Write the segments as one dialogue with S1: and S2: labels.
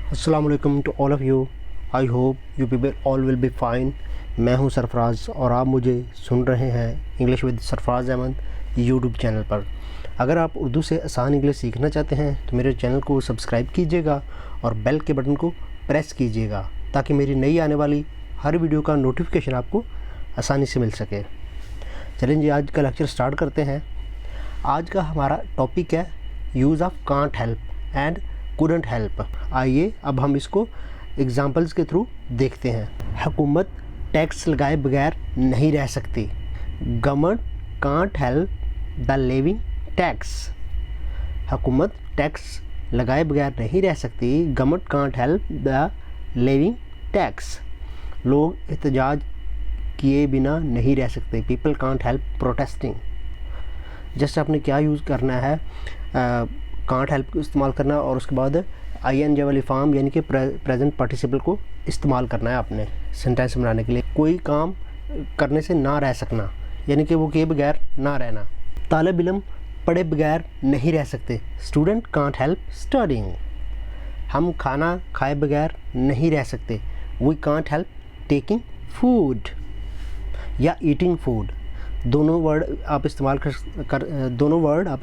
S1: अस्सलाम वालेकुम to all of you. I hope you people all will be fine. मैं हूं सरफराज और आप मुझे सुन रहे हैं English with Sarfaraz Ahmed YouTube channel पर। अगर आप उर्दू से आसान इंग्लिश सीखना चाहते हैं तो मेरे चैनल को सब्सक्राइब कीजिएगा और बेल के बटन को प्रेस कीजिएगा ताकि मेरी नई आने वाली हर वीडियो का नोटिफिकेशन आपको आसानी से मिल सके। चलें जी, आज का लेक्चर स्टार्ट करते हैं। आज का हमारा टॉपिक है use of can't help and couldn't help. आइए अब हम इसको एग्जांपल्स के थ्रू देखते हैं। हुकूमत टैक्स लगाए बगैर नहीं रह सकती। Government can't help the living tax. हुकूमत टैक्स लगाए बगैर नहीं रह सकती। Government can't help the living tax. लोग एहतजाज किए बिना नहीं रह सकते। People can't help protesting. Just आपने क्या यूज़ करना है, कांट हेल्प को इस्तेमाल करना और उसके बाद ING वाली फॉर्म यानी कि प्रेजेंट पार्टिसिपल को इस्तेमाल करना है आपने सेंटेंस बनाने के लिए। कोई काम करने से ना रह सकना यानी कि वो किए बगैर ना रहना। तालिब इल्म पढ़े बगैर नहीं रह सकते। Student can't help studying. हम खाना खाए बगैर नहीं रह सकते। We can't help taking food या ईटिंग फूड। दोनों वर्ड आप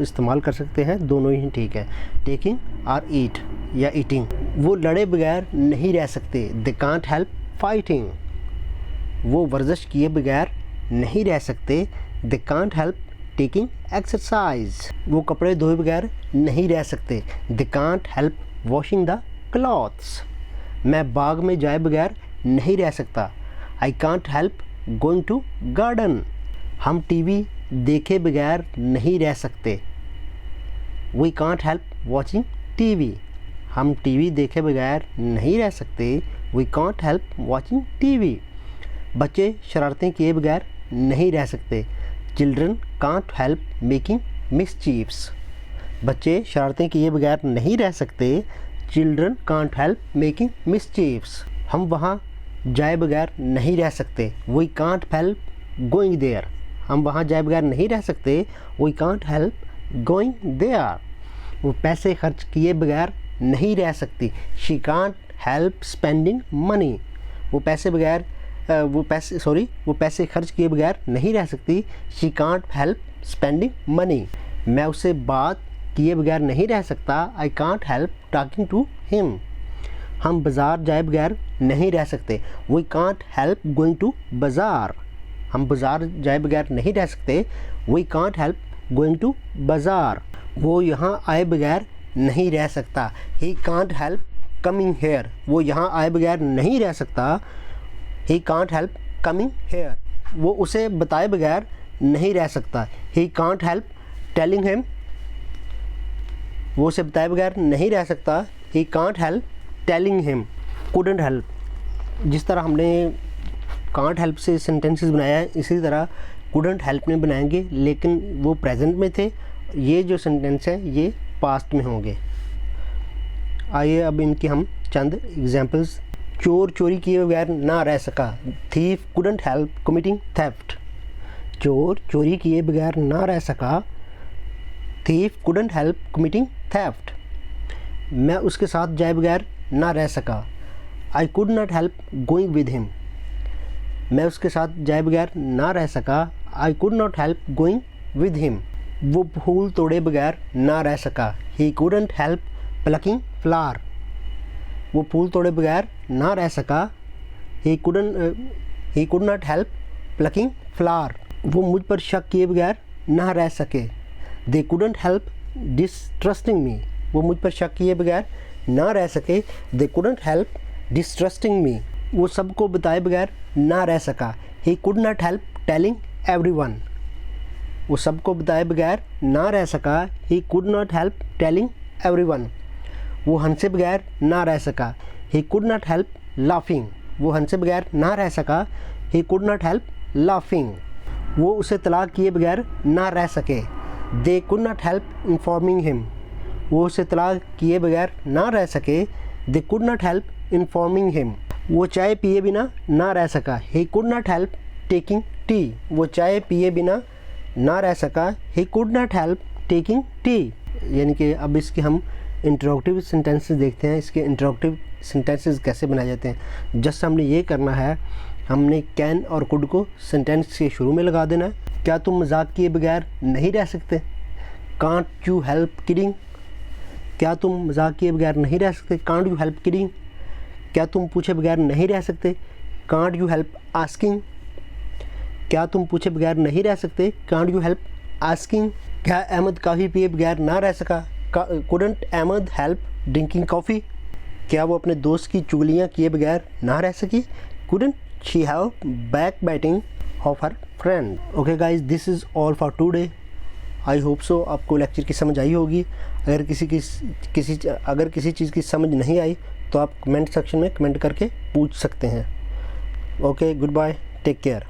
S1: इस्तेमाल कर सकते हैं, दोनों ही ठीक है, टेकिंग और ईट या ईटिंग। वो लड़े बगैर नहीं रह सकते। They can't help fighting. वो वर्जिश किए बगैर नहीं रह सकते। They can't help taking exercise. वो कपड़े धोए बगैर नहीं रह सकते। They can't help washing the clothes. मैं बाग में जाए बगैर नहीं रह सकता। I can't help going to garden. हम टीवी देखे बगैर नहीं रह सकते। We can't help watching TV. हम टीवी देखे बगैर नहीं रह सकते। We can't help watching TV. बच्चे शरारतें किए बगैर नहीं रह सकते। Children can't help making mischiefs. बच्चे शरारतें किए बगैर नहीं रह सकते। Children can't help making mischiefs. हम वहाँ जाए बगैर नहीं रह सकते। We can't help going there. हम वहाँ जाए बगैर नहीं रह सकते। We can't help going there. वो पैसे खर्च किए बगैर नहीं रह सकती। She can't help spending money. वो पैसे खर्च किए बगैर नहीं रह सकती। She can't help spending money. मैं उससे बात किए बगैर नहीं रह सकता। I can't help talking to him. हम बाज़ार जाए बगैर नहीं रह सकते। We can't help going to बाज़ार। हम बाज़ार जाए बगैर नहीं रह सकते। We can't help going to बाज़ार। वो यहाँ आए बगैर नहीं रह सकता। He can't help coming here. वो यहाँ आए बगैर नहीं रह सकता। He can't help coming here. वो उसे बताए बगैर नहीं रह सकता। He can't help telling him. वो उसे बताए बगैर नहीं रह सकता। He can't help telling him. Couldn't help. जिस तरह हमने कांट हेल्प से सेंटेंसेस बनाया है इसी तरह कुडंट हेल्प में बनाएंगे, लेकिन वो प्रेजेंट में थे। ये जो सेंटेंस है ये पास्ट में होंगे। आइए अब इनकी हम चंद एग्जांपल्स। चोर चोरी किए बगैर ना रह सका। Thief couldn't help committing theft. चोर चोरी किए बगैर ना रह सका। Thief couldn't help committing theft. मैं उसके साथ जाए बगैर ना रह सका। I could not help going with him. मैं उसके साथ जाए बगैर ना रह सका। I could not help going with him. वो फूल तोड़े बगैर ना रह सका। He couldn't help plucking flower. वो फूल तोड़े बगैर ना रह सका। He could not help plucking flower. वो मुझ पर शक किए बगैर ना रह सके। दे कुडंट हेल्प डिस्ट्रस्टिंग मी। वो मुझ पर शक किए बगैर ना रह सके। दे कुडंट हेल्प डिस्ट्रस्टिंग मी। वो सबको बताए बगैर ना रह सका। He could not help telling everyone. वो सबको बताए बगैर ना रह सका। He could not help telling everyone. वो हंसे बगैर ना रह सका। He could not help laughing. वो हंसे बगैर ना रह सका। He could not help laughing. वो उसे तलाक किए बगैर ना रह सके। They could not help informing him. वो उसे तलाक किए बगैर ना रह सके। They could not help informing him. वो चाय पिए बिना ना रह सका। He could not help taking tea. वो चाय पिए बिना ना रह सका। He could not help taking tea. यानी कि अब इसके हम इंटरोगेटिव सेंटेंसेस देखते हैं, इसके इंटरोगेटिव सेंटेंसेस कैसे बनाए जाते हैं। जस्ट हमने ये करना है, हमने कैन और कुड को सेंटेंस के शुरू में लगा देना है। क्या तुम मजाक किए बगैर नहीं रह सकते? Can't you help kidding? क्या तुम मजाक किए बगैर नहीं रह सकते? Can't you help kidding? क्या तुम पूछे बगैर नहीं रह सकते? Can't you help asking? क्या तुम पूछे बगैर नहीं रह सकते? Can't you help asking? क्या अहमद कॉफ़ी पिए बगैर ना रह सका? Couldn't Ahmed help drinking coffee? क्या वो अपने दोस्त की चुगलियाँ किए बगैर ना रह सकी? Couldn't she have back biting of her friend? Okay guys, this is all for today. I hope so आपको लेक्चर की समझ आई होगी। अगर किसी चीज़ की समझ नहीं आई तो आप कमेंट सेक्शन में कमेंट करके पूछ सकते हैं। Okay, goodbye, take care.